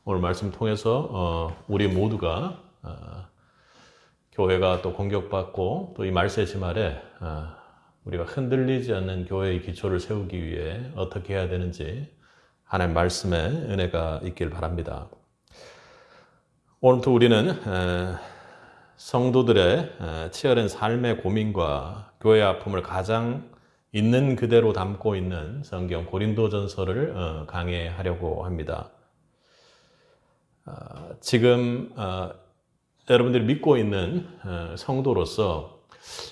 오늘 말씀 통해서 우리 모두가 교회가 또 공격받고 또 이 말세지 말에 우리가 흔들리지 않는 교회의 기초를 세우기 위해 어떻게 해야 되는지 하나님 말씀에 은혜가 있길 바랍니다. 오늘부터 우리는 성도들의 치열한 삶의 고민과 교회의 아픔을 가장 있는 그대로 담고 있는 성경 고린도전서를 강해하려고 합니다. 지금 여러분들이 믿고 있는 성도로서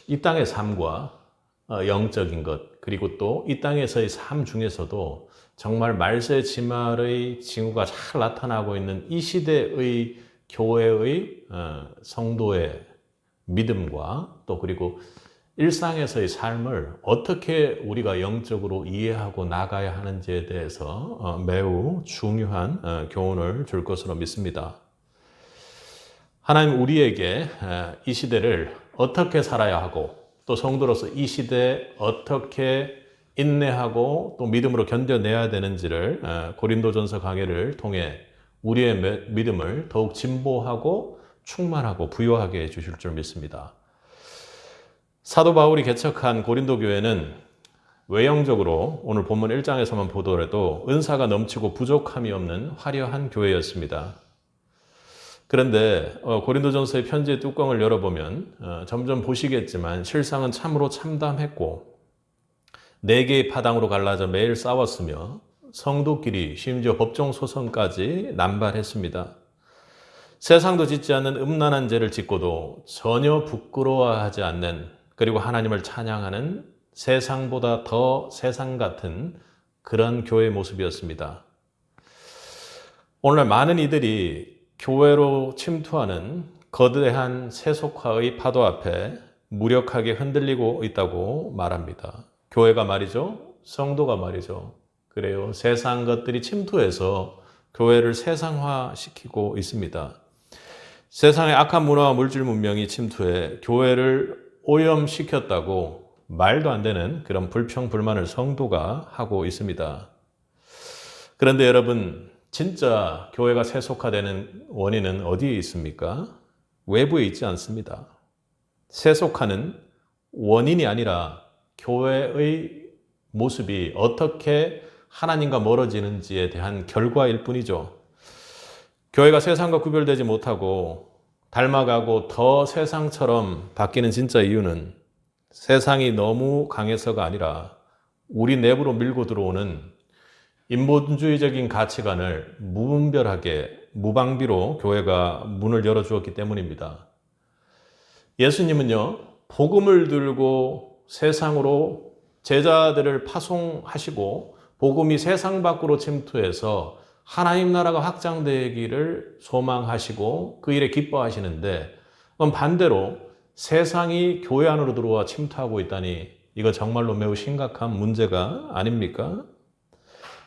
이 땅의 삶과 영적인 것, 그리고 또 이 땅에서의 삶 중에서도 정말 말세 지말의 징후가 잘 나타나고 있는 이 시대의 교회의 성도의 믿음과 또 그리고 일상에서의 삶을 어떻게 우리가 영적으로 이해하고 나가야 하는지에 대해서 매우 중요한 교훈을 줄 것으로 믿습니다. 하나님 우리에게 이 시대를 어떻게 살아야 하고 또 성도로서 이 시대에 어떻게 인내하고 또 믿음으로 견뎌내야 되는지를 고린도전서 강해를 통해 우리의 믿음을 더욱 진보하고 충만하고 부요하게 해주실 줄 믿습니다. 사도 바울이 개척한 고린도 교회는 외형적으로 오늘 본문 1장에서만 보더라도 은사가 넘치고 부족함이 없는 화려한 교회였습니다. 그런데 고린도전서의 편지의 뚜껑을 열어보면 점점 보시겠지만 실상은 참으로 참담했고 4개의 파당으로 갈라져 매일 싸웠으며 성도끼리 심지어 법정 소송까지 남발했습니다. 세상도 짓지 않는 음란한 죄를 짓고도 전혀 부끄러워하지 않는, 그리고 하나님을 찬양하는 세상보다 더 세상 같은 그런 교회의 모습이었습니다. 오늘날 많은 이들이 교회로 침투하는 거대한 세속화의 파도 앞에 무력하게 흔들리고 있다고 말합니다. 교회가 말이죠. 성도가 말이죠. 그래요. 세상 것들이 침투해서 교회를 세상화시키고 있습니다. 세상의 악한 문화와 물질 문명이 침투해 교회를 오염시켰다고 말도 안 되는 그런 불평, 불만을 성도가 하고 있습니다. 그런데 여러분, 진짜 교회가 세속화되는 원인은 어디에 있습니까? 외부에 있지 않습니다. 세속화는 원인이 아니라 교회의 모습이 어떻게 하나님과 멀어지는지에 대한 결과일 뿐이죠. 교회가 세상과 구별되지 못하고 닮아가고 더 세상처럼 바뀌는 진짜 이유는 세상이 너무 강해서가 아니라 우리 내부로 밀고 들어오는 인본주의적인 가치관을 무분별하게 무방비로 교회가 문을 열어주었기 때문입니다. 예수님은요, 복음을 들고 세상으로 제자들을 파송하시고 복음이 세상 밖으로 침투해서 하나님 나라가 확장되기를 소망하시고 그 일에 기뻐하시는데, 반대로 세상이 교회 안으로 들어와 침투하고 있다니 이거 정말로 매우 심각한 문제가 아닙니까?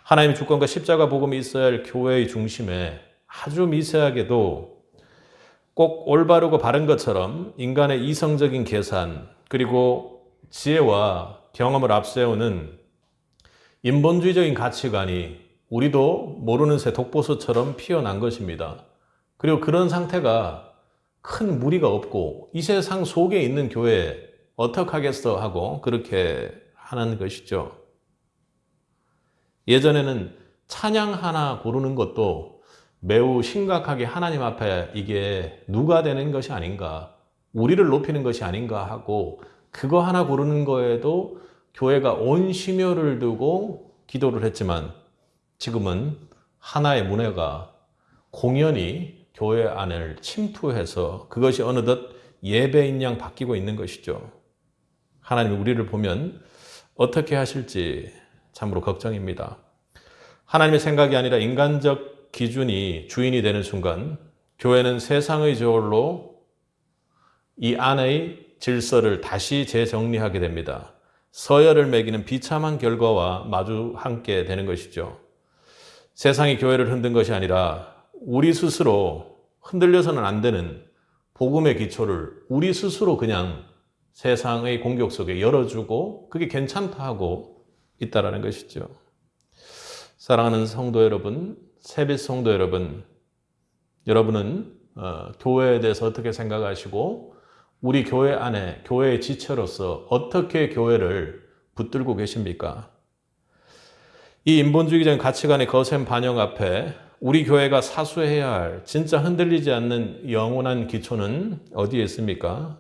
하나님의 주권과 십자가 복음이 있어야 할 교회의 중심에 아주 미세하게도 꼭 올바르고 바른 것처럼 인간의 이성적인 계산 그리고 지혜와 경험을 앞세우는 인본주의적인 가치관이 우리도 모르는 새 독보소처럼 피어난 것입니다. 그리고 그런 상태가 큰 무리가 없고 이 세상 속에 있는 교회에 어떡하겠어 하고 그렇게 하는 것이죠. 예전에는 찬양 하나 고르는 것도 매우 심각하게 하나님 앞에 이게 누가 되는 것이 아닌가, 우리를 높이는 것이 아닌가 하고 그거 하나 고르는 거에도 교회가 온 심혈을 두고 기도를 했지만 지금은 하나의 문화가 공연히 교회 안을 침투해서 그것이 어느덧 예배인 양 바뀌고 있는 것이죠. 하나님이 우리를 보면 어떻게 하실지 참으로 걱정입니다. 하나님의 생각이 아니라 인간적 기준이 주인이 되는 순간 교회는 세상의 저울로 이 안의 질서를 다시 재정리하게 됩니다. 서열을 매기는 비참한 결과와 마주 함께 되는 것이죠. 세상이 교회를 흔든 것이 아니라 우리 스스로 흔들려서는 안 되는 복음의 기초를 우리 스스로 그냥 세상의 공격 속에 열어주고 그게 괜찮다 하고 있다라는 것이죠. 사랑하는 성도 여러분, 세빛 성도 여러분, 여러분은 교회에 대해서 어떻게 생각하시고 우리 교회 안에 교회의 지체로서 어떻게 교회를 붙들고 계십니까? 이 인본주의적인 가치관의 거센 반영 앞에 우리 교회가 사수해야 할 진짜 흔들리지 않는 영원한 기초는 어디에 있습니까?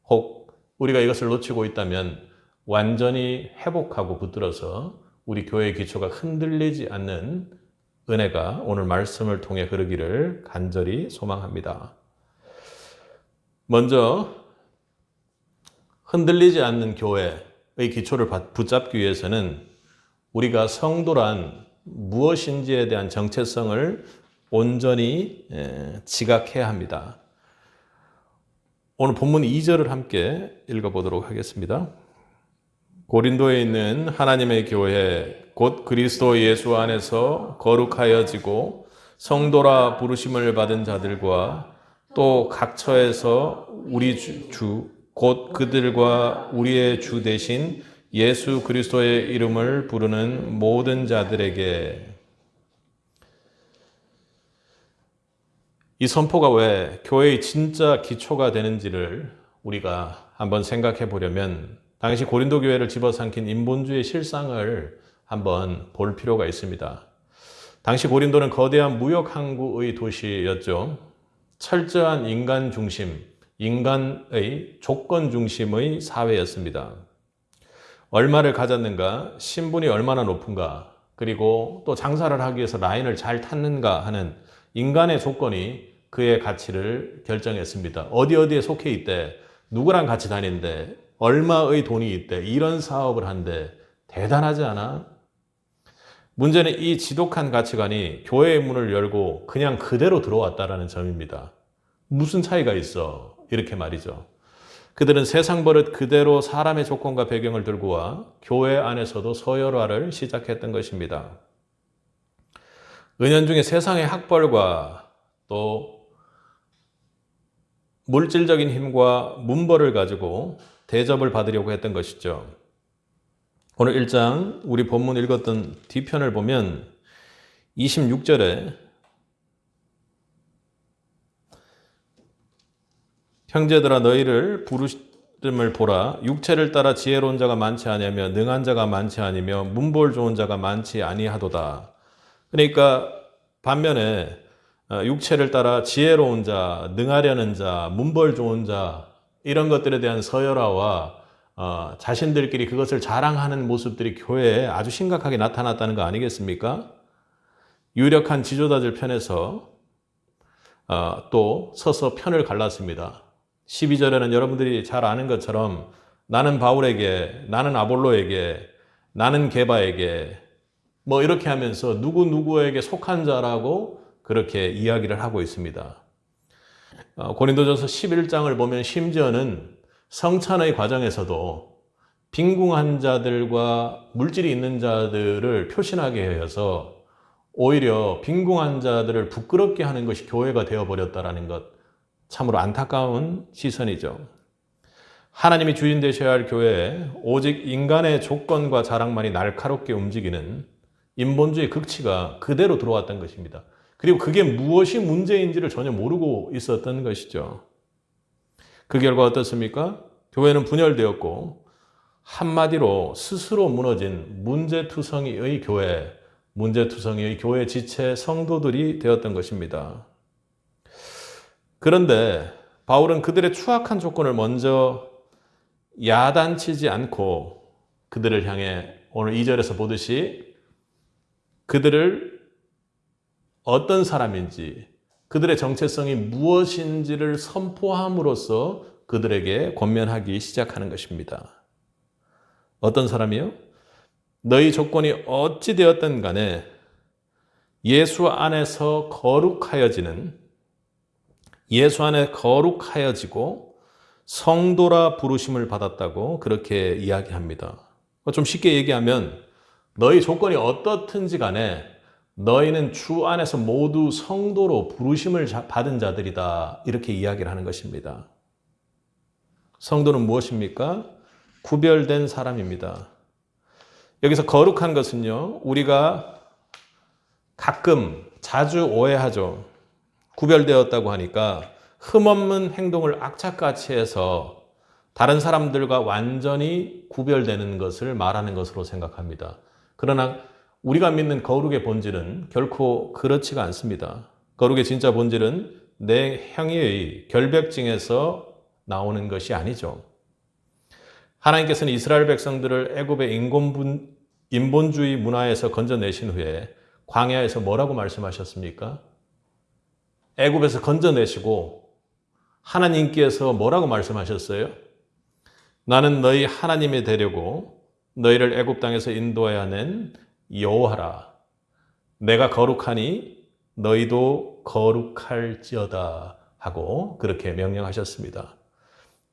혹 우리가 이것을 놓치고 있다면 완전히 회복하고 붙들어서 우리 교회의 기초가 흔들리지 않는 은혜가 오늘 말씀을 통해 흐르기를 간절히 소망합니다. 먼저 흔들리지 않는 교회의 기초를 붙잡기 위해서는 우리가 성도란 무엇인지에 대한 정체성을 온전히 지각해야 합니다. 오늘 본문 2절을 함께 읽어보도록 하겠습니다. 고린도에 있는 하나님의 교회 곧 그리스도 예수 안에서 거룩하여지고 성도라 부르심을 받은 자들과 또 각처에서 우리 주 곧 그들과 우리의 주 대신 예수 그리스도의 이름을 부르는 모든 자들에게. 이 선포가 왜 교회의 진짜 기초가 되는지를 우리가 한번 생각해 보려면 당시 고린도 교회를 집어삼킨 인본주의 실상을 한번 볼 필요가 있습니다. 당시 고린도는 거대한 무역 항구의 도시였죠. 철저한 인간 중심, 인간의 조건 중심의 사회였습니다. 얼마를 가졌는가, 신분이 얼마나 높은가, 그리고 또 장사를 하기 위해서 라인을 잘 탔는가 하는 인간의 조건이 그의 가치를 결정했습니다. 어디에 속해 있대, 누구랑 같이 다닌대, 얼마의 돈이 있대, 이런 사업을 한대. 대단하지 않아? 문제는 이 지독한 가치관이 교회의 문을 열고 그냥 그대로 들어왔다라는 점입니다. 무슨 차이가 있어? 이렇게 말이죠. 그들은 세상 버릇 그대로 사람의 조건과 배경을 들고 와 교회 안에서도 서열화를 시작했던 것입니다. 은연중에 세상의 학벌과 또 물질적인 힘과 문벌을 가지고 대접을 받으려고 했던 것이죠. 오늘 1장 우리 본문 읽었던 뒤편을 보면 26절에 형제들아 너희를 부르심을 보라. 육체를 따라 지혜로운 자가 많지 아니하며 능한 자가 많지 아니며 문볼 좋은 자가 많지 아니하도다. 그러니까 반면에 육체를 따라 지혜로운 자, 능하려는 자, 문벌 좋은 자 이런 것들에 대한 서열화와 자신들끼리 그것을 자랑하는 모습들이 교회에 아주 심각하게 나타났다는 거 아니겠습니까? 유력한 지도자들 편에서 또 서서 편을 갈랐습니다. 12절에는 여러분들이 잘 아는 것처럼 나는 바울에게, 나는 아볼로에게, 나는 게바에게 뭐 이렇게 하면서 누구에게 속한 자라고 그렇게 이야기를 하고 있습니다. 고린도전서 11장을 보면 심지어는 성찬의 과정에서도 빈궁한 자들과 물질이 있는 자들을 표신하게 해서 오히려 빈궁한 자들을 부끄럽게 하는 것이 교회가 되어버렸다는 것, 참으로 안타까운 시선이죠. 하나님이 주인 되셔야 할 교회에 오직 인간의 조건과 자랑만이 날카롭게 움직이는 인본주의 극치가 그대로 들어왔던 것입니다. 그리고 그게 무엇이 문제인지를 전혀 모르고 있었던 것이죠. 그 결과 어떻습니까? 교회는 분열되었고 한마디로 스스로 무너진 문제투성이의 교회, 문제투성이의 교회 지체 성도들이 되었던 것입니다. 그런데 바울은 그들의 추악한 조건을 먼저 야단치지 않고 그들을 향해 오늘 2절에서 보듯이 그들을 어떤 사람인지 그들의 정체성이 무엇인지를 선포함으로써 그들에게 권면하기 시작하는 것입니다. 어떤 사람이요? 너희 조건이 어찌 되었든 간에 예수 안에서 거룩하여지는, 예수 안에 거룩하여지고 성도라 부르심을 받았다고 그렇게 이야기합니다. 좀 쉽게 얘기하면 너희 조건이 어떻든지 간에 너희는 주 안에서 모두 성도로 부르심을 받은 자들이다. 이렇게 이야기를 하는 것입니다. 성도는 무엇입니까? 구별된 사람입니다. 여기서 거룩한 것은요, 우리가 가끔 자주 오해하죠. 구별되었다고 하니까 흠없는 행동을 악착같이 해서 다른 사람들과 완전히 구별되는 것을 말하는 것으로 생각합니다. 그러나 우리가 믿는 거룩의 본질은 결코 그렇지가 않습니다. 거룩의 진짜 본질은 내 행위의 결백증에서 나오는 것이 아니죠. 하나님께서는 이스라엘 백성들을 애굽의 인본주의 문화에서 건져내신 후에 광야에서 뭐라고 말씀하셨습니까? 애굽에서 건져내시고 하나님께서 뭐라고 말씀하셨어요? 나는 너희 하나님이 되려고 너희를 애굽 땅에서 인도하여 낸 여호와라. 내가 거룩하니 너희도 거룩할지어다 하고 그렇게 명령하셨습니다.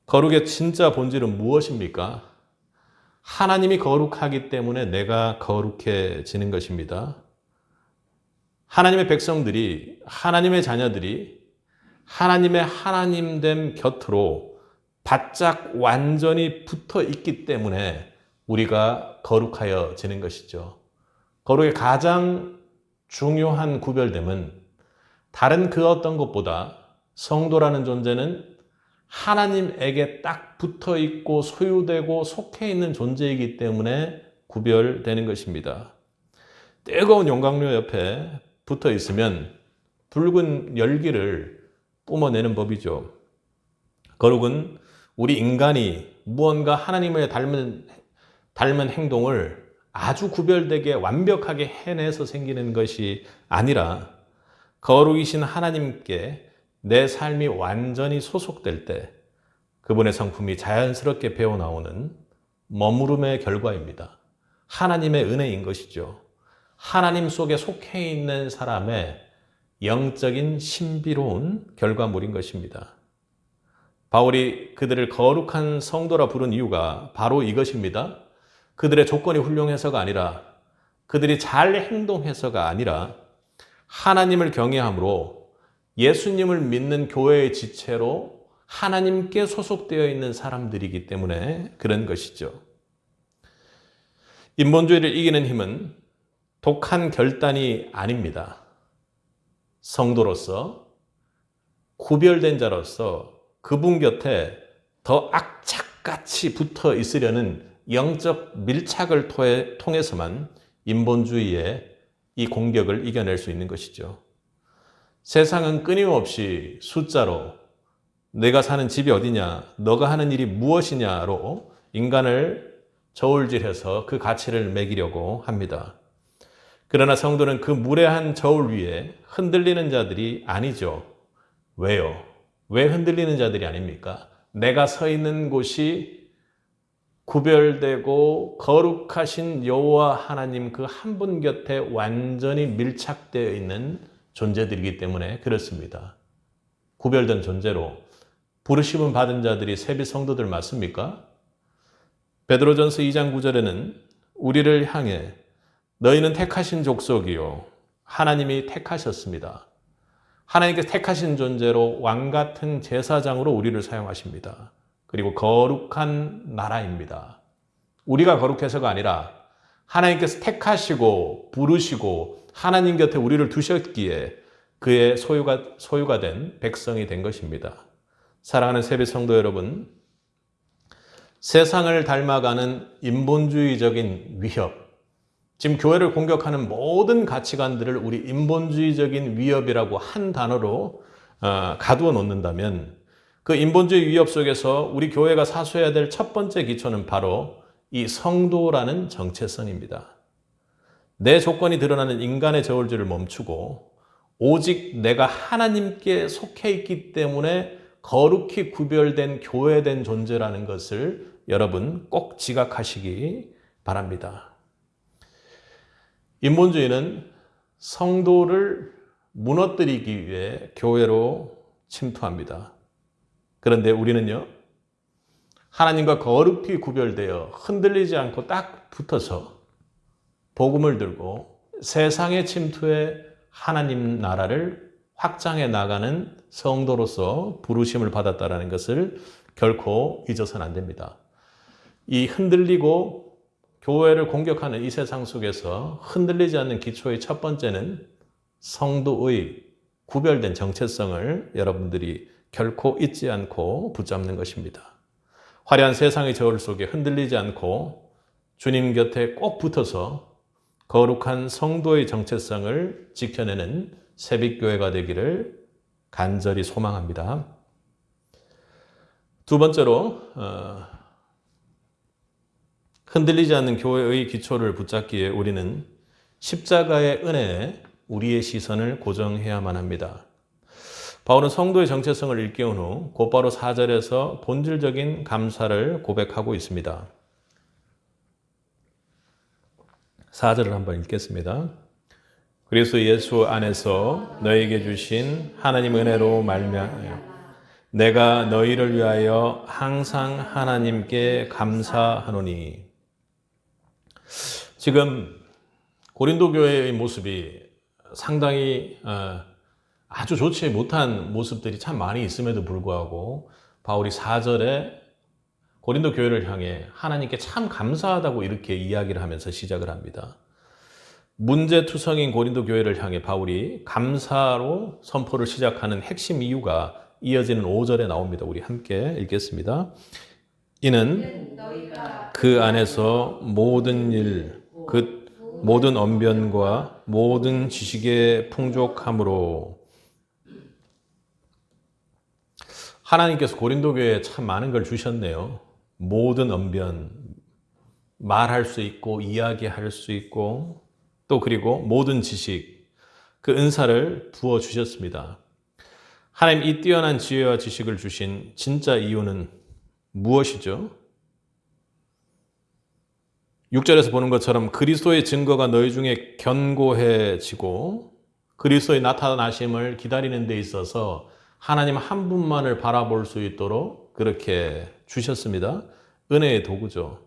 거룩의 진짜 본질은 무엇입니까? 하나님이 거룩하기 때문에 내가 거룩해지는 것입니다. 하나님의 백성들이, 하나님의 자녀들이 하나님의 하나님됨 곁으로 바짝 완전히 붙어 있기 때문에 우리가 거룩하여지는 것이죠. 거룩의 가장 중요한 구별됨은 다른 그 어떤 것보다 성도라는 존재는 하나님에게 딱 붙어 있고 소유되고 속해 있는 존재이기 때문에 구별되는 것입니다. 뜨거운 용광로 옆에 붙어 있으면 붉은 열기를 뿜어내는 법이죠. 거룩은 우리 인간이 무언가 하나님을 닮은 행동을 아주 구별되게 완벽하게 해내서 생기는 것이 아니라 거룩이신 하나님께 내 삶이 완전히 소속될 때 그분의 성품이 자연스럽게 배어나오는 머무름의 결과입니다. 하나님의 은혜인 것이죠. 하나님 속에 속해 있는 사람의 영적인 신비로운 결과물인 것입니다. 바울이 그들을 거룩한 성도라 부른 이유가 바로 이것입니다. 그들의 조건이 훌륭해서가 아니라 그들이 잘 행동해서가 아니라 하나님을 경외함으로 예수님을 믿는 교회의 지체로 하나님께 소속되어 있는 사람들이기 때문에 그런 것이죠. 인본주의를 이기는 힘은 독한 결단이 아닙니다. 성도로서 구별된 자로서 그분 곁에 더 악착같이 붙어 있으려는 영적 밀착을 통해서만 인본주의의 이 공격을 이겨낼 수 있는 것이죠. 세상은 끊임없이 숫자로 내가 사는 집이 어디냐, 너가 하는 일이 무엇이냐로 인간을 저울질해서 그 가치를 매기려고 합니다. 그러나 성도는 그 무례한 저울 위에 흔들리는 자들이 아니죠. 왜요? 왜 흔들리는 자들이 아닙니까? 내가 서 있는 곳이 구별되고 거룩하신 여호와 하나님 그 한 분 곁에 완전히 밀착되어 있는 존재들이기 때문에 그렇습니다. 구별된 존재로 부르심을 받은 자들이 세비 성도들 맞습니까? 베드로전서 2장 9절에는 우리를 향해 너희는 택하신 족속이요 하나님이 택하셨습니다. 하나님께서 택하신 존재로 왕같은 제사장으로 우리를 사용하십니다. 그리고 거룩한 나라입니다. 우리가 거룩해서가 아니라 하나님께서 택하시고 부르시고 하나님 곁에 우리를 두셨기에 그의 소유가 된 백성이 된 것입니다. 사랑하는 세배 성도 여러분, 세상을 닮아가는 인본주의적인 위협, 지금 교회를 공격하는 모든 가치관들을 우리 인본주의적인 위협이라고 한 단어로 가두어 놓는다면 그 인본주의 위협 속에서 우리 교회가 사수해야 될 첫 번째 기초는 바로 이 성도라는 정체성입니다. 내 조건이 드러나는 인간의 저울질을 멈추고 오직 내가 하나님께 속해 있기 때문에 거룩히 구별된 교회된 존재라는 것을 여러분 꼭 지각하시기 바랍니다. 인본주의는 성도를 무너뜨리기 위해 교회로 침투합니다. 그런데 우리는요, 하나님과 거룩히 구별되어 흔들리지 않고 딱 붙어서 복음을 들고 세상의 침투에 하나님 나라를 확장해 나가는 성도로서 부르심을 받았다는 것을 결코 잊어서는 안 됩니다. 이 흔들리고 교회를 공격하는 이 세상 속에서 흔들리지 않는 기초의 첫 번째는 성도의 구별된 정체성을 여러분들이 결코 잊지 않고 붙잡는 것입니다. 화려한 세상의 저울 속에 흔들리지 않고 주님 곁에 꼭 붙어서 거룩한 성도의 정체성을 지켜내는 새빛교회가 되기를 간절히 소망합니다. 두 번째로 흔들리지 않는 교회의 기초를 붙잡기에 우리는 십자가의 은혜에 우리의 시선을 고정해야만 합니다. 바울은 성도의 정체성을 일깨운 후 곧바로 4절에서 본질적인 감사를 고백하고 있습니다. 4절을 한번 읽겠습니다. 그리스도 예수 안에서 너에게 주신 하나님 은혜로 말미암아 내가 너희를 위하여 항상 하나님께 감사하노니. 지금 고린도 교회의 모습이 상당히 아주 좋지 못한 모습들이 참 많이 있음에도 불구하고 바울이 4절에 고린도 교회를 향해 하나님께 참 감사하다고 이렇게 이야기를 하면서 시작을 합니다. 문제투성인 고린도 교회를 향해 바울이 감사로 선포를 시작하는 핵심 이유가 이어지는 5절에 나옵니다. 우리 함께 읽겠습니다. 이는 그 안에서 모든 일, 그 모든 언변과 모든 지식의 풍족함으로. 하나님께서 고린도 교회에 참 많은 걸 주셨네요. 모든 언변, 말할 수 있고 이야기할 수 있고 또 그리고 모든 지식, 그 은사를 부어주셨습니다. 하나님 이 뛰어난 지혜와 지식을 주신 진짜 이유는 무엇이죠? 6절에서 보는 것처럼 그리스도의 증거가 너희 중에 견고해지고 그리스도의 나타나심을 기다리는 데 있어서 하나님 한 분만을 바라볼 수 있도록 그렇게 주셨습니다. 은혜의 도구죠.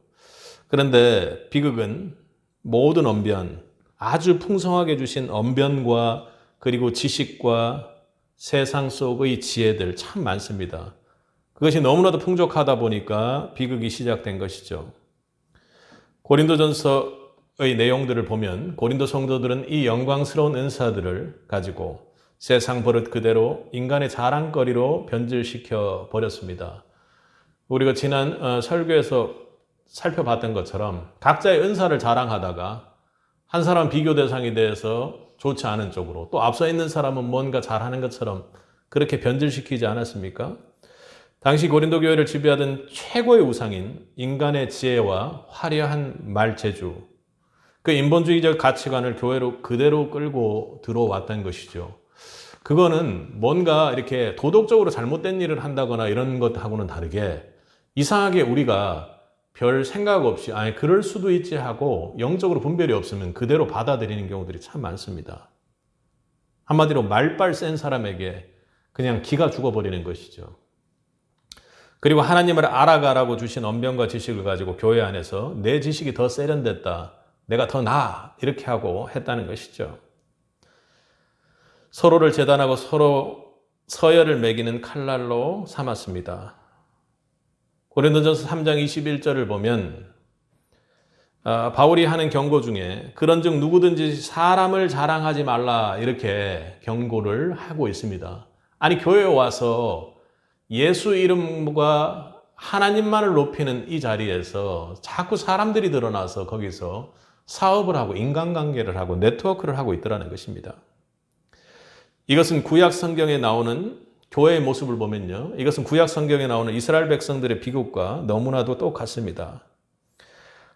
그런데 비극은 모든 언변, 아주 풍성하게 주신 언변과 그리고 지식과 세상 속의 지혜들 참 많습니다. 그것이 너무나도 풍족하다 보니까 비극이 시작된 것이죠. 고린도전서의 내용들을 보면 고린도 성도들은 이 영광스러운 은사들을 가지고 세상 버릇 그대로 인간의 자랑거리로 변질시켜 버렸습니다. 우리가 지난 설교에서 살펴봤던 것처럼 각자의 은사를 자랑하다가 한 사람 비교 대상이 돼서 좋지 않은 쪽으로 또 앞서 있는 사람은 뭔가 잘하는 것처럼 그렇게 변질시키지 않았습니까? 당시 고린도 교회를 지배하던 최고의 우상인 인간의 지혜와 화려한 말재주, 그 인본주의적 가치관을 교회로 그대로 끌고 들어왔던 것이죠. 그거는 뭔가 이렇게 도덕적으로 잘못된 일을 한다거나 이런 것하고는 다르게 이상하게 우리가 별 생각 없이 아니 그럴 수도 있지 하고 영적으로 분별이 없으면 그대로 받아들이는 경우들이 참 많습니다. 한마디로 말빨 센 사람에게 그냥 기가 죽어버리는 것이죠. 그리고 하나님을 알아가라고 주신 언변과 지식을 가지고 교회 안에서 내 지식이 더 세련됐다, 내가 더 나아 이렇게 하고 했다는 것이죠. 서로를 재단하고 서로 서열을 매기는 칼날로 삼았습니다. 고린도전서 3장 21절을 보면 바울이 하는 경고 중에 그런즉 누구든지 사람을 자랑하지 말라 이렇게 경고를 하고 있습니다. 아니 교회에 와서 예수 이름과 하나님만을 높이는 이 자리에서 자꾸 사람들이 드러나서 거기서 사업을 하고 인간관계를 하고 네트워크를 하고 있더라는 것입니다. 이것은 구약 성경에 나오는 교회의 모습을 보면요. 이것은 구약 성경에 나오는 이스라엘 백성들의 비극과 너무나도 똑같습니다.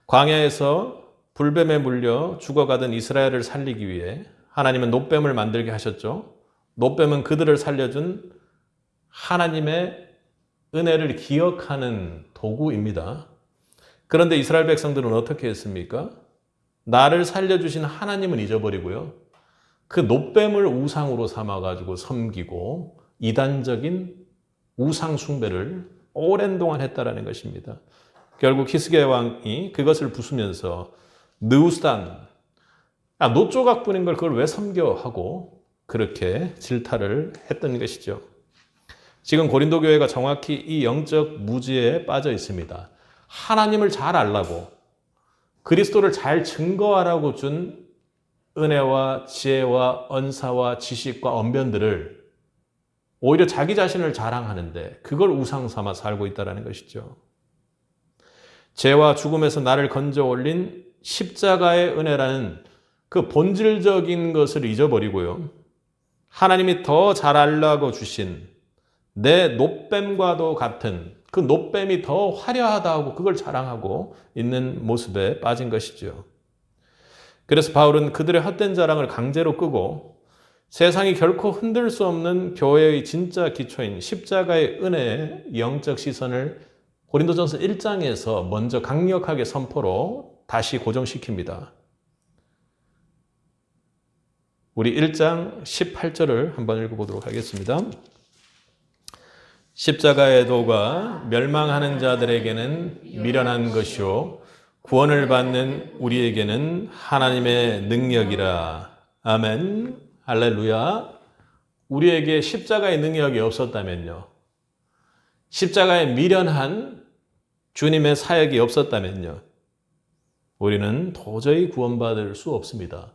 광야에서 불뱀에 물려 죽어가던 이스라엘을 살리기 위해 하나님은 놋뱀을 만들게 하셨죠. 놋뱀은 그들을 살려준 하나님의 은혜를 기억하는 도구입니다. 그런데 이스라엘 백성들은 어떻게 했습니까? 나를 살려주신 하나님은 잊어버리고요. 그 놋뱀을 우상으로 삼아가지고 섬기고 이단적인 우상 숭배를 오랜 동안 했다라는 것입니다. 결국 히스기야 왕이 그것을 부수면서 느우스단, 놋 조각 뿐인 걸 그걸 왜 섬겨 하고 그렇게 질타를 했던 것이죠. 지금 고린도 교회가 정확히 이 영적 무지에 빠져 있습니다. 하나님을 잘 알라고 그리스도를 잘 증거하라고 준 은혜와 지혜와 언사와 지식과 언변들을 오히려 자기 자신을 자랑하는데 그걸 우상 삼아 살고 있다는 것이죠. 죄와 죽음에서 나를 건져 올린 십자가의 은혜라는 그 본질적인 것을 잊어버리고요. 하나님이 더 잘 알라고 주신 내 노뱀과도 같은 그 노뱀이 더 화려하다고 그걸 자랑하고 있는 모습에 빠진 것이죠. 그래서 바울은 그들의 헛된 자랑을 강제로 끄고 세상이 결코 흔들 수 없는 교회의 진짜 기초인 십자가의 은혜의 영적 시선을 고린도전서 1장에서 먼저 강력하게 선포로 다시 고정시킵니다. 우리 1장 18절을 한번 읽어보도록 하겠습니다. 십자가의 도가 멸망하는 자들에게는 미련한 것이요 구원을 받는 우리에게는 하나님의 능력이라. 아멘. 할렐루야. 우리에게 십자가의 능력이 없었다면요. 십자가에 미련한 주님의 사역이 없었다면요. 우리는 도저히 구원받을 수 없습니다.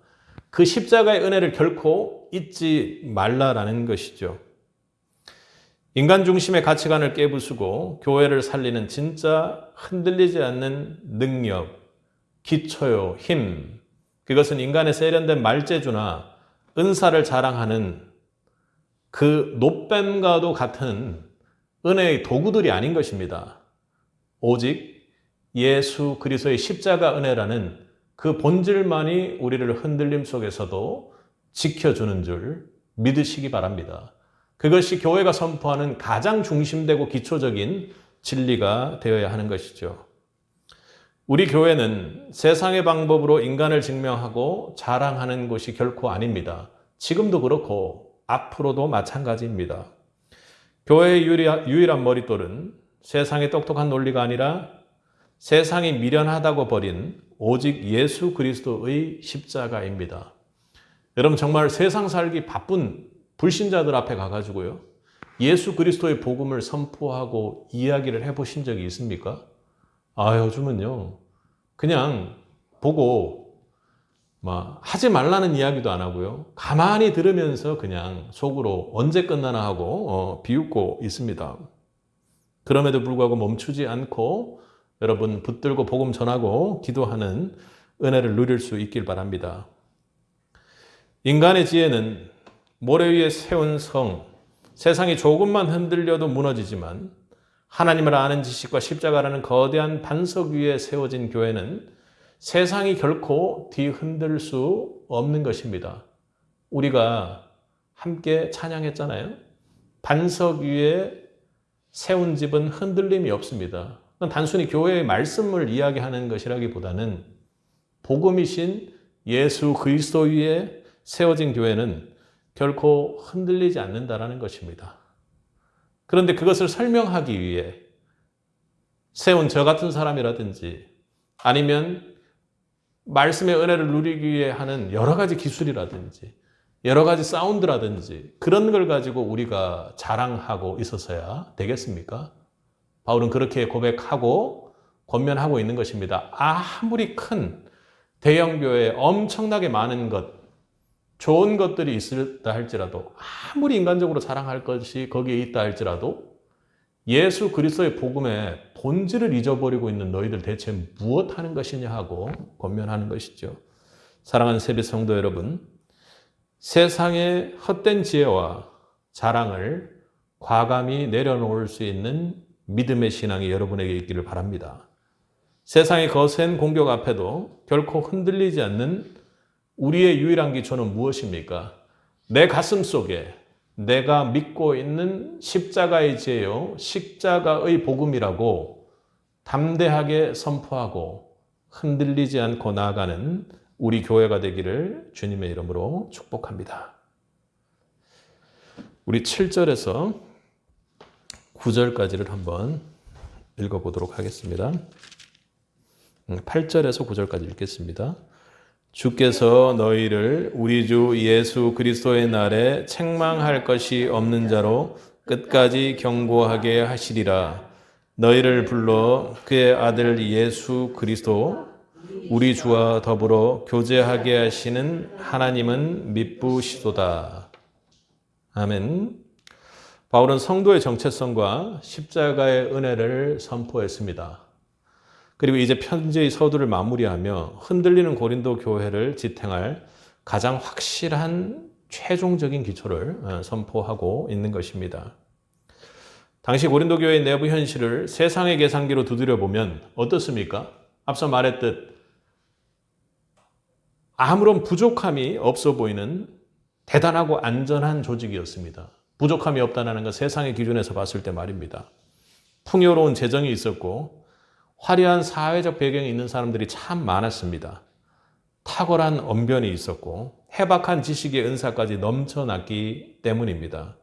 그 십자가의 은혜를 결코 잊지 말라라는 것이죠. 인간 중심의 가치관을 깨부수고 교회를 살리는 진짜 흔들리지 않는 능력, 기초요, 힘, 그것은 인간의 세련된 말재주나 은사를 자랑하는 그 노뱀과도 같은 은혜의 도구들이 아닌 것입니다. 오직 예수 그리스도의 십자가 은혜라는 그 본질만이 우리를 흔들림 속에서도 지켜주는 줄 믿으시기 바랍니다. 그것이 교회가 선포하는 가장 중심되고 기초적인 진리가 되어야 하는 것이죠. 우리 교회는 세상의 방법으로 인간을 증명하고 자랑하는 곳이 결코 아닙니다. 지금도 그렇고 앞으로도 마찬가지입니다. 교회의 유일한 머릿돌은 세상의 똑똑한 논리가 아니라 세상이 미련하다고 버린 오직 예수 그리스도의 십자가입니다. 여러분 정말 세상 살기 바쁜 불신자들 앞에 가가지고요. 예수 그리스도의 복음을 선포하고 이야기를 해보신 적이 있습니까? 요즘은요. 그냥 보고 하지 말라는 이야기도 안 하고요. 가만히 들으면서 그냥 속으로 언제 끝나나 하고 비웃고 있습니다. 그럼에도 불구하고 멈추지 않고 여러분 붙들고 복음 전하고 기도하는 은혜를 누릴 수 있길 바랍니다. 인간의 지혜는 모래 위에 세운 성, 세상이 조금만 흔들려도 무너지지만 하나님을 아는 지식과 십자가라는 거대한 반석 위에 세워진 교회는 세상이 결코 뒤흔들 수 없는 것입니다. 우리가 함께 찬양했잖아요. 반석 위에 세운 집은 흔들림이 없습니다. 단순히 교회의 말씀을 이야기하는 것이라기보다는 복음이신 예수 그리스도 위에 세워진 교회는 결코 흔들리지 않는다라는 것입니다. 그런데 그것을 설명하기 위해 세운 저 같은 사람이라든지 아니면 말씀의 은혜를 누리기 위해 하는 여러 가지 기술이라든지 여러 가지 사운드라든지 그런 걸 가지고 우리가 자랑하고 있어서야 되겠습니까? 바울은 그렇게 고백하고 권면하고 있는 것입니다. 아무리 큰 대형교회에 엄청나게 많은 것, 좋은 것들이 있다 할지라도 아무리 인간적으로 자랑할 것이 거기에 있다 할지라도 예수 그리스도의 복음의 본질을 잊어버리고 있는 너희들 대체 무엇 하는 것이냐 하고 권면하는 것이죠. 사랑하는 세배 성도 여러분, 세상의 헛된 지혜와 자랑을 과감히 내려놓을 수 있는 믿음의 신앙이 여러분에게 있기를 바랍니다. 세상의 거센 공격 앞에도 결코 흔들리지 않는 우리의 유일한 기초는 무엇입니까? 내 가슴 속에 내가 믿고 있는 십자가의 지혜요, 십자가의 복음이라고 담대하게 선포하고 흔들리지 않고 나아가는 우리 교회가 되기를 주님의 이름으로 축복합니다. 우리 7절에서 9절까지를 한번 읽어보도록 하겠습니다. 8절에서 9절까지 읽겠습니다. 주께서 너희를 우리 주 예수 그리스도의 날에 책망할 것이 없는 자로 끝까지 경고하게 하시리라. 너희를 불러 그의 아들 예수 그리스도 우리 주와 더불어 교제하게 하시는 하나님은 미쁘시도다. 아멘. 바울은 성도의 정체성과 십자가의 은혜를 선포했습니다. 그리고 이제 편지의 서두를 마무리하며 흔들리는 고린도 교회를 지탱할 가장 확실한 최종적인 기초를 선포하고 있는 것입니다. 당시 고린도 교회의 내부 현실을 세상의 계산기로 두드려보면 어떻습니까? 앞서 말했듯 아무런 부족함이 없어 보이는 대단하고 안전한 조직이었습니다. 부족함이 없다는 건 세상의 기준에서 봤을 때 말입니다. 풍요로운 재정이 있었고 화려한 사회적 배경이 있는 사람들이 참 많았습니다. 탁월한 언변이 있었고 해박한 지식의 은사까지 넘쳐났기 때문입니다.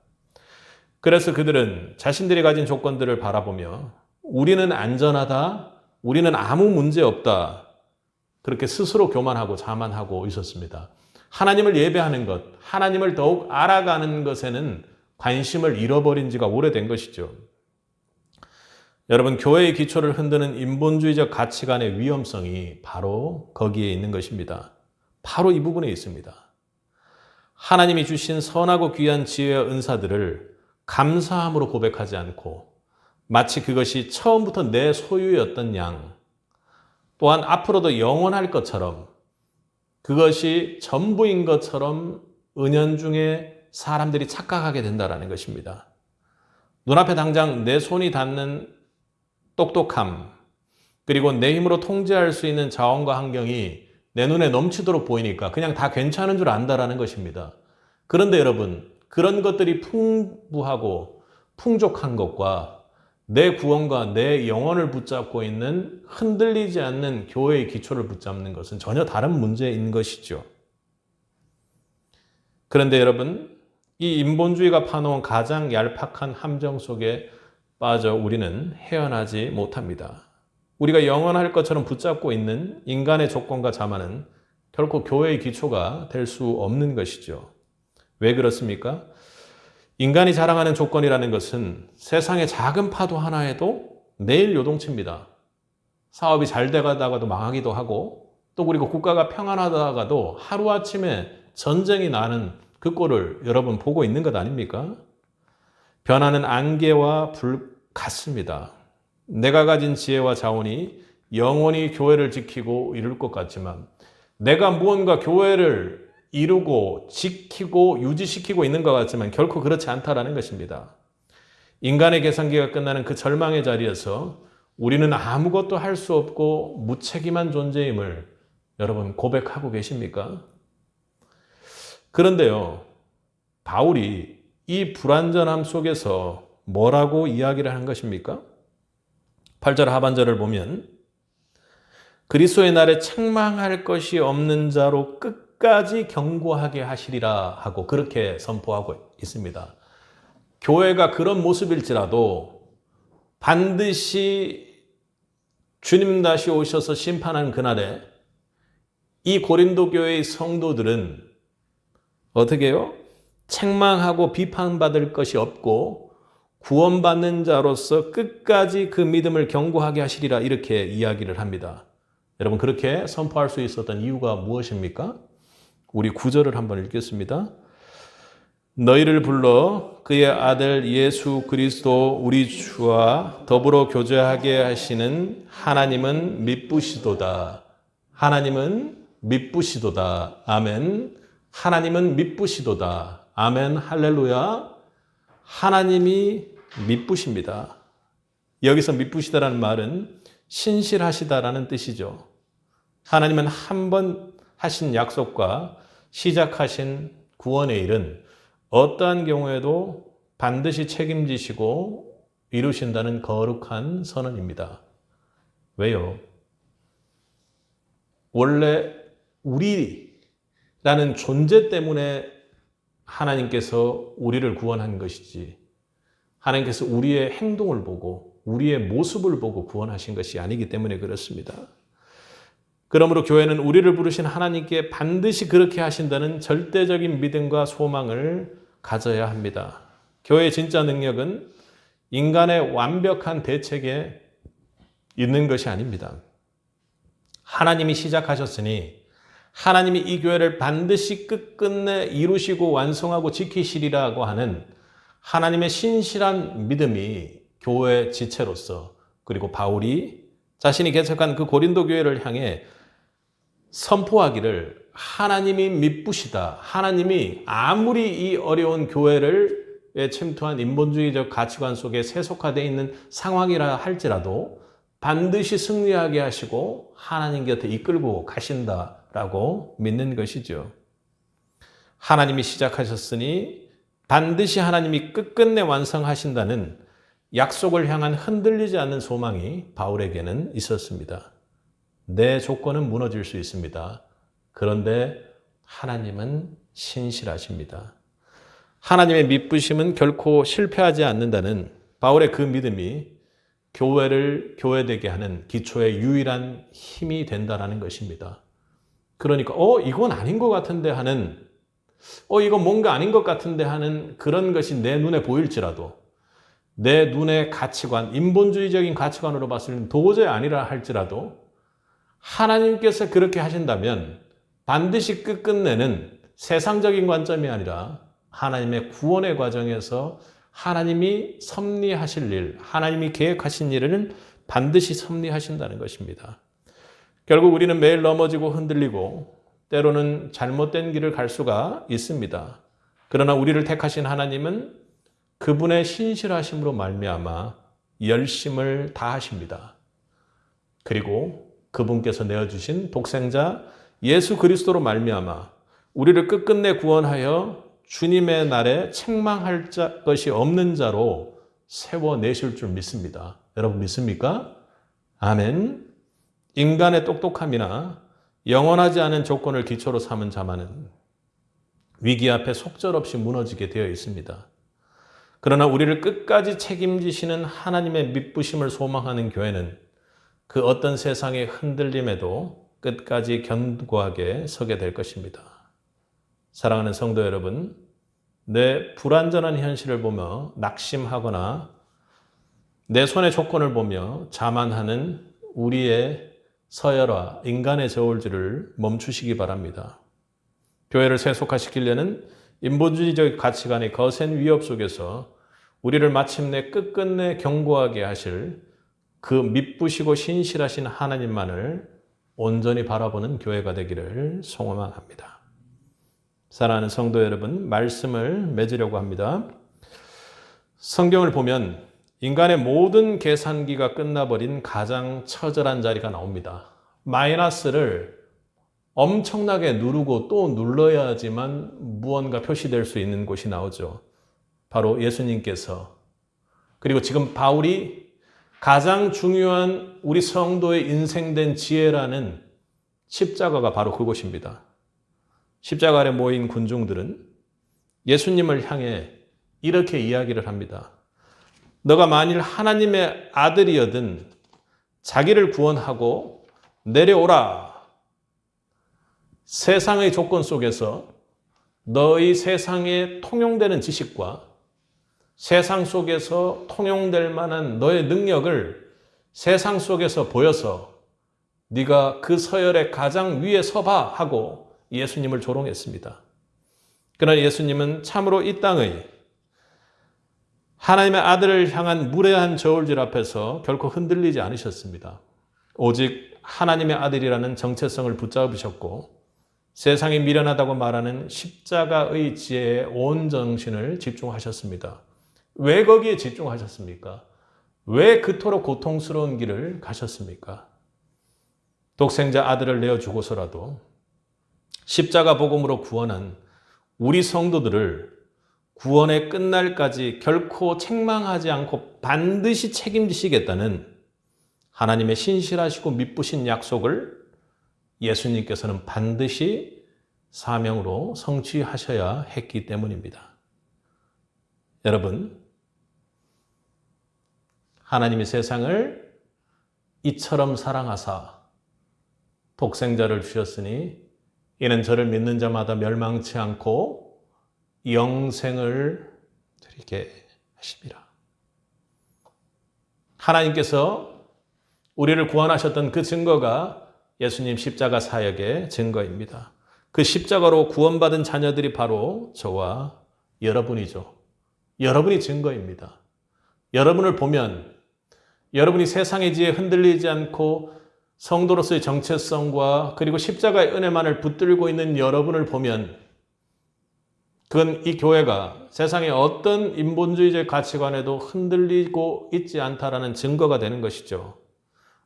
그래서 그들은 자신들이 가진 조건들을 바라보며 우리는 안전하다, 우리는 아무 문제 없다, 그렇게 스스로 교만하고 자만하고 있었습니다. 하나님을 예배하는 것, 하나님을 더욱 알아가는 것에는 관심을 잃어버린 지가 오래된 것이죠. 여러분, 교회의 기초를 흔드는 인본주의적 가치관의 위험성이 바로 거기에 있는 것입니다. 바로 이 부분에 있습니다. 하나님이 주신 선하고 귀한 지혜와 은사들을 감사함으로 고백하지 않고 마치 그것이 처음부터 내 소유였던 양, 또한 앞으로도 영원할 것처럼 그것이 전부인 것처럼 은연중에 사람들이 착각하게 된다는 것입니다. 눈앞에 당장 내 손이 닿는 똑똑함, 그리고 내 힘으로 통제할 수 있는 자원과 환경이 내 눈에 넘치도록 보이니까 그냥 다 괜찮은 줄 안다라는 것입니다. 그런데 여러분, 그런 것들이 풍부하고 풍족한 것과 내 구원과 내 영혼을 붙잡고 있는 흔들리지 않는 교회의 기초를 붙잡는 것은 전혀 다른 문제인 것이죠. 그런데 여러분, 이 인본주의가 파놓은 가장 얄팍한 함정 속에 빠져 우리는 헤어나지 못합니다. 우리가 영원할 것처럼 붙잡고 있는 인간의 조건과 자만은 결코 교회의 기초가 될 수 없는 것이죠. 왜 그렇습니까? 인간이 자랑하는 조건이라는 것은 세상의 작은 파도 하나에도 내일 요동칩니다. 사업이 잘 돼가다가도 망하기도 하고, 또 그리고 국가가 평안하다가도 하루아침에 전쟁이 나는 그 꼴을 여러분 보고 있는 것 아닙니까? 변하는 안개와 불 같습니다. 내가 가진 지혜와 자원이 영원히 교회를 지키고 이룰 것 같지만 내가 무언가 교회를 이루고 지키고 유지시키고 있는 것 같지만 결코 그렇지 않다라는 것입니다. 인간의 계산기가 끝나는 그 절망의 자리에서 우리는 아무것도 할 수 없고 무책임한 존재임을 여러분 고백하고 계십니까? 그런데요, 바울이 이 불완전함 속에서 뭐라고 이야기를 하는 것입니까? 8절 하반절을 보면 그리스도의 날에 책망할 것이 없는 자로 끝까지 견고하게 하시리라 하고 그렇게 선포하고 있습니다. 교회가 그런 모습일지라도 반드시 주님 다시 오셔서 심판하는 그날에 이 고린도 교회의 성도들은 어떻게 해요? 책망하고 비판받을 것이 없고 구원받는 자로서 끝까지 그 믿음을 견고하게 하시리라 이렇게 이야기를 합니다. 여러분, 그렇게 선포할 수 있었던 이유가 무엇입니까? 우리 9절을 한번 읽겠습니다. 너희를 불러 그의 아들 예수 그리스도 우리 주와 더불어 교제하게 하시는 하나님은 미쁘시도다. 하나님은 미쁘시도다. 아멘. 하나님은 미쁘시도다. 아멘. 할렐루야. 하나님이 미쁘십니다. 여기서 미쁘시다라는 말은 신실하시다라는 뜻이죠. 하나님은 한 번 하신 약속과 시작하신 구원의 일은 어떠한 경우에도 반드시 책임지시고 이루신다는 거룩한 선언입니다. 왜요? 원래 우리라는 존재 때문에 하나님께서 우리를 구원한 것이지 하나님께서 우리의 행동을 보고 우리의 모습을 보고 구원하신 것이 아니기 때문에 그렇습니다. 그러므로 교회는 우리를 부르신 하나님께 반드시 그렇게 하신다는 절대적인 믿음과 소망을 가져야 합니다. 교회의 진짜 능력은 인간의 완벽한 대책에 있는 것이 아닙니다. 하나님이 시작하셨으니 하나님이 이 교회를 반드시 끝끝내 이루시고 완성하고 지키시리라고 하는 하나님의 신실한 믿음이 교회 지체로서, 그리고 바울이 자신이 개척한 그 고린도 교회를 향해 선포하기를, 하나님이 미쁘시다, 하나님이 아무리 이 어려운 교회를 침투한 인본주의적 가치관 속에 세속화되어 있는 상황이라 할지라도 반드시 승리하게 하시고 하나님 곁에 이끌고 가신다라고 믿는 것이죠. 하나님이 시작하셨으니 반드시 하나님이 끝끝내 완성하신다는 약속을 향한 흔들리지 않는 소망이 바울에게는 있었습니다. 내 조건은 무너질 수 있습니다. 그런데 하나님은 신실하십니다. 하나님의 미쁘심은 결코 실패하지 않는다는 바울의 그 믿음이 교회를 교회되게 하는 기초의 유일한 힘이 된다는 것입니다. 그러니까 이건 아닌 것 같은데 하는, 이건 뭔가 아닌 것 같은데 하는 그런 것이 내 눈에 보일지라도, 내 눈의 가치관, 인본주의적인 가치관으로 봤을 때는 도저히 아니라 할지라도 하나님께서 그렇게 하신다면 반드시 끝끝내는 세상적인 관점이 아니라 하나님의 구원의 과정에서 하나님이 섭리하실 일, 하나님이 계획하신 일을 반드시 섭리하신다는 것입니다. 결국 우리는 매일 넘어지고 흔들리고 때로는 잘못된 길을 갈 수가 있습니다. 그러나 우리를 택하신 하나님은 그분의 신실하심으로 말미암아 열심을 다하십니다. 그리고 그분께서 내어주신 독생자 예수 그리스도로 말미암아 우리를 끝끝내 구원하여 주님의 날에 책망할 것이 없는 자로 세워내실 줄 믿습니다. 여러분 믿습니까? 아멘. 인간의 똑똑함이나 영원하지 않은 조건을 기초로 삼은 자만은 위기 앞에 속절없이 무너지게 되어 있습니다. 그러나 우리를 끝까지 책임지시는 하나님의 미쁘심을 소망하는 교회는 그 어떤 세상의 흔들림에도 끝까지 견고하게 서게 될 것입니다. 사랑하는 성도 여러분, 내 불완전한 현실을 보며 낙심하거나 내 손의 조건을 보며 자만하는 우리의 서열화, 인간의 저울질을 멈추시기 바랍니다. 교회를 세속화시키려는 인본주의적 가치관의 거센 위협 속에서 우리를 마침내 끝끝내 견고하게 하실 그 미쁘시고 신실하신 하나님만을 온전히 바라보는 교회가 되기를 소망합니다. 사랑하는 성도 여러분, 말씀을 맺으려고 합니다. 성경을 보면 인간의 모든 계산기가 끝나버린 가장 처절한 자리가 나옵니다. 마이너스를 엄청나게 누르고 또 눌러야지만 무언가 표시될 수 있는 곳이 나오죠. 바로 예수님께서, 그리고 지금 바울이 가장 중요한 우리 성도의 인생된 지혜라는 십자가가 바로 그곳입니다. 십자가 아래 모인 군중들은 예수님을 향해 이렇게 이야기를 합니다. 너가 만일 하나님의 아들이여든 자기를 구원하고 내려오라. 세상의 조건 속에서 너희 세상에 통용되는 지식과 세상 속에서 통용될 만한 너의 능력을 세상 속에서 보여서 네가 그 서열의 가장 위에 서봐 하고 예수님을 조롱했습니다. 그러나 예수님은 참으로 이 땅의 하나님의 아들을 향한 무례한 저울질 앞에서 결코 흔들리지 않으셨습니다. 오직 하나님의 아들이라는 정체성을 붙잡으셨고 세상이 미련하다고 말하는 십자가의 지혜에 온 정신을 집중하셨습니다. 왜 거기에 집중하셨습니까? 왜 그토록 고통스러운 길을 가셨습니까? 독생자 아들을 내어주고서라도 십자가 복음으로 구원한 우리 성도들을 구원의 끝날까지 결코 책망하지 않고 반드시 책임지시겠다는 하나님의 신실하시고 미쁘신 약속을 예수님께서는 반드시 사명으로 성취하셔야 했기 때문입니다. 여러분, 하나님이 세상을 이처럼 사랑하사 독생자를 주셨으니 이는 저를 믿는 자마다 멸망치 않고 영생을 드리게 하십니다. 하나님께서 우리를 구원하셨던 그 증거가 예수님 십자가 사역의 증거입니다. 그 십자가로 구원받은 자녀들이 바로 저와 여러분이죠. 여러분이 증거입니다. 여러분을 보면 여러분이 세상의 지혜에 흔들리지 않고 성도로서의 정체성과 그리고 십자가의 은혜만을 붙들고 있는 여러분을 보면 그건 이 교회가 세상의 어떤 인본주의적 가치관에도 흔들리고 있지 않다라는 증거가 되는 것이죠.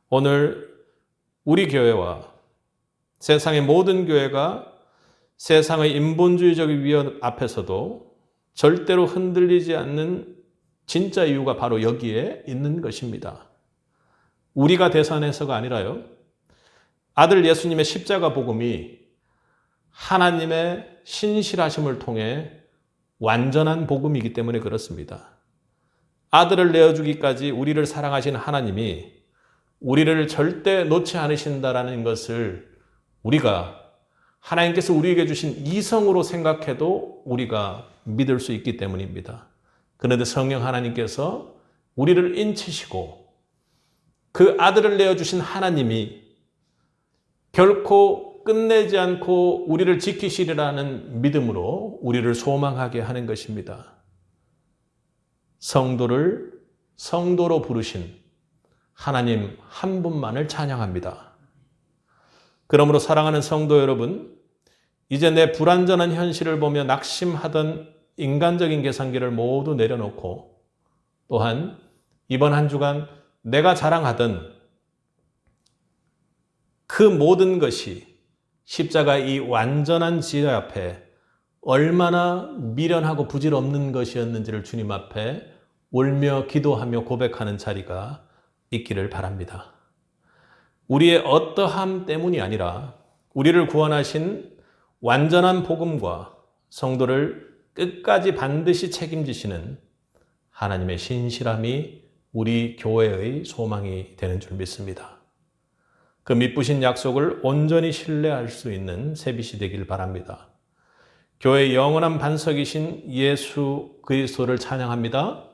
오늘 우리 교회와 세상의 모든 교회가 세상의 인본주의적 위협 앞에서도 절대로 흔들리지 않는 진짜 이유가 바로 여기에 있는 것입니다. 우리가 대선해서가 아니라요. 아들 예수님의 십자가 복음이 하나님의 신실하심을 통해 완전한 복음이기 때문에 그렇습니다. 아들을 내어주기까지 우리를 사랑하신 하나님이 우리를 절대 놓지 않으신다라는 것을 우리가 하나님께서 우리에게 주신 이성으로 생각해도 우리가 믿을 수 있기 때문입니다. 그런데 성령 하나님께서 우리를 인치시고 그 아들을 내어주신 하나님이 결코 끝내지 않고 우리를 지키시리라는 믿음으로 우리를 소망하게 하는 것입니다. 성도를 성도로 부르신 하나님 한 분만을 찬양합니다. 그러므로 사랑하는 성도 여러분, 이제 내 불완전한 현실을 보며 낙심하던 인간적인 계산기를 모두 내려놓고 또한 이번 한 주간 내가 자랑하던 그 모든 것이 십자가 이 완전한 지혜 앞에 얼마나 미련하고 부질없는 것이었는지를 주님 앞에 울며 기도하며 고백하는 자리가 있기를 바랍니다. 우리의 어떠함 때문이 아니라 우리를 구원하신 완전한 복음과 성도를 끝까지 반드시 책임지시는 하나님의 신실함이 우리 교회의 소망이 되는 줄 믿습니다. 그 믿으신 약속을 온전히 신뢰할 수 있는 새빛이 되길 바랍니다. 교회의 영원한 반석이신 예수 그리스도를 찬양합니다.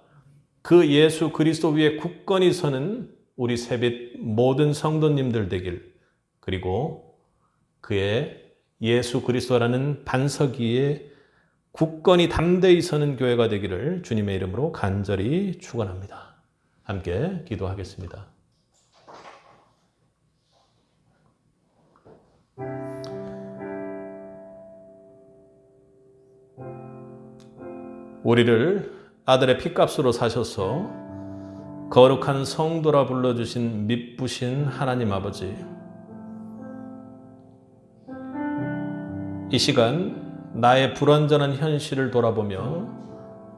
그 예수 그리스도 위에 굳건히 서는 우리 새빛 모든 성도님들 되길, 그리고 그의 예수 그리스도라는 반석 위에 굳건히 담대히 서는 교회가 되기를 주님의 이름으로 간절히 축원합니다. 함께 기도하겠습니다. 우리를 아들의 피값으로 사셔서 거룩한 성도라 불러주신 믿부신 하나님 아버지, 이 시간 나의 불완전한 현실을 돌아보며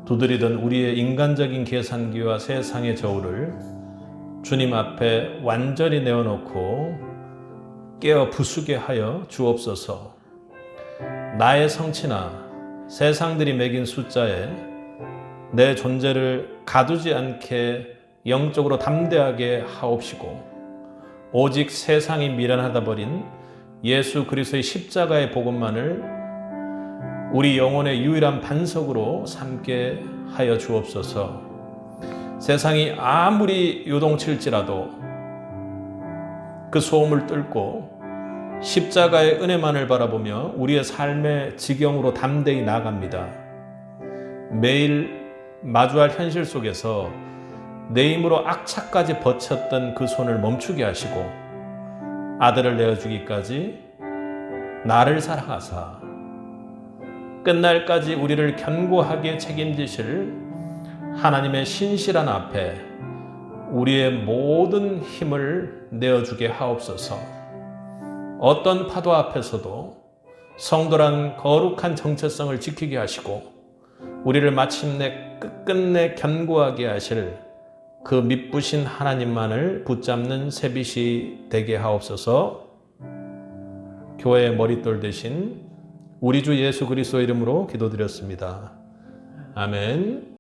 두드리던 우리의 인간적인 계산기와 세상의 저울을 주님 앞에 완전히 내어놓고 깨어 부수게 하여 주옵소서. 나의 성취나 세상들이 매긴 숫자에 내 존재를 가두지 않게 영적으로 담대하게 하옵시고, 오직 세상이 미련하다 버린 예수 그리스도의 십자가의 복음만을 우리 영혼의 유일한 반석으로 삼게 하여 주옵소서. 세상이 아무리 요동칠지라도 그 소음을 뚫고 십자가의 은혜만을 바라보며 우리의 삶의 지경으로 담대히 나아갑니다. 매일 마주할 현실 속에서 내 힘으로 악착까지 버텼던 그 손을 멈추게 하시고 아들을 내어주기까지 나를 사랑하사 끝날까지 우리를 견고하게 책임지실 하나님의 신실한 앞에 우리의 모든 힘을 내어주게 하옵소서. 어떤 파도 앞에서도 성도란 거룩한 정체성을 지키게 하시고 우리를 마침내 끝끝내 견고하게 하실 그 믿부신 하나님만을 붙잡는 새빛이 되게 하옵소서. 교회의 머릿돌 대신 우리 주 예수 그리스도 이름으로 기도드렸습니다. 아멘.